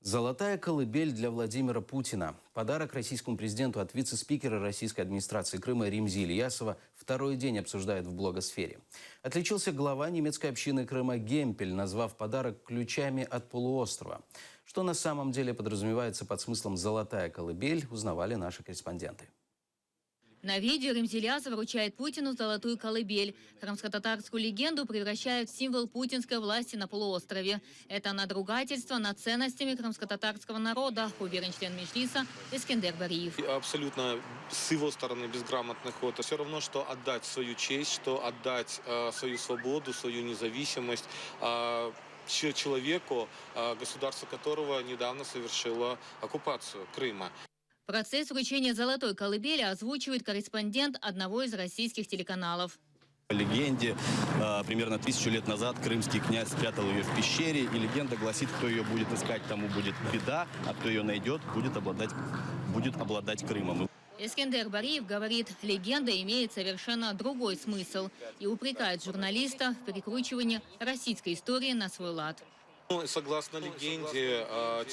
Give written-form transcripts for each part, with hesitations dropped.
Золотая колыбель для Владимира Путина. Подарок российскому президенту от вице-спикера российской администрации Крыма Ремзи Ильясова второй день обсуждают в блогосфере. Отличился глава немецкой общины Крыма Гемпель, назвав подарок ключами от полуострова. Что на самом деле подразумевается под смыслом «золотая колыбель», узнавали наши корреспонденты. На видео Ремзи Ильясов вручает Путину золотую колыбель. Крымско-татарскую легенду превращают в символ путинской власти на полуострове. Это надругательство над ценностями крымско-татарского народа, уверен член Меджлиса Эскендер Бариев. Абсолютно с его стороны безграмотный ход. Все равно, что отдать свою честь, что отдать свою свободу, свою независимость человеку, государство которого недавно совершило оккупацию Крыма. Процесс вручения золотой колыбели озвучивает корреспондент одного из российских телеканалов. По легенде, примерно 1000 лет назад крымский князь спрятал ее в пещере, и легенда гласит, кто ее будет искать, тому будет беда, а кто ее найдет, будет обладать Крымом. Эскендер Бариев говорит, легенда имеет совершенно другой смысл и упрекает журналиста в перекручивании российской истории на свой лад. Согласно легенде,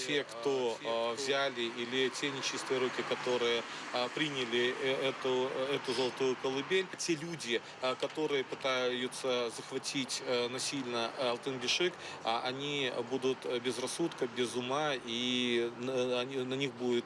те, кто взяли, или те нечистые руки, которые приняли эту золотую колыбель, те люди, которые пытаются захватить насильно Алтын-Бишик, они будут без рассудка, без ума, и на них будет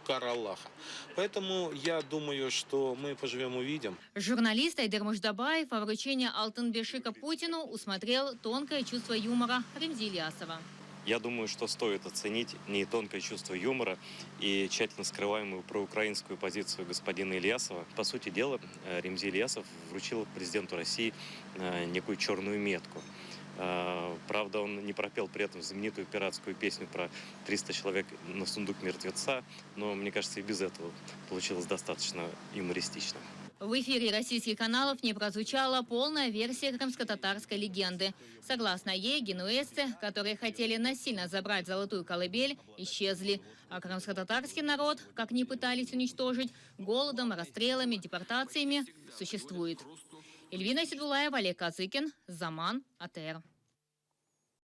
кара Аллаха. Поэтому я думаю, что мы поживем увидим. Журналист Айдер Муждабаев во вручении Алтын-Бишика Путину усмотрел тонкое чувство юмора Ремзи Ильясова. Я думаю, что стоит оценить не тонкое чувство юмора и тщательно скрываемую проукраинскую позицию господина Ильясова. По сути дела, Ремзи Ильясов вручил президенту России некую черную метку. Правда, он не пропел при этом знаменитую пиратскую песню про 300 человек на сундук мертвеца, но, мне кажется, и без этого получилось достаточно юмористично. В эфире российских каналов не прозвучала полная версия крымско-татарской легенды. Согласно ей, генуэзцы, которые хотели насильно забрать золотую колыбель, исчезли. А крымско-татарский народ, как ни пытались уничтожить, голодом, расстрелами, депортациями, существует. Эльвина Седулаева, Олег Казыкин, Заман, АТР.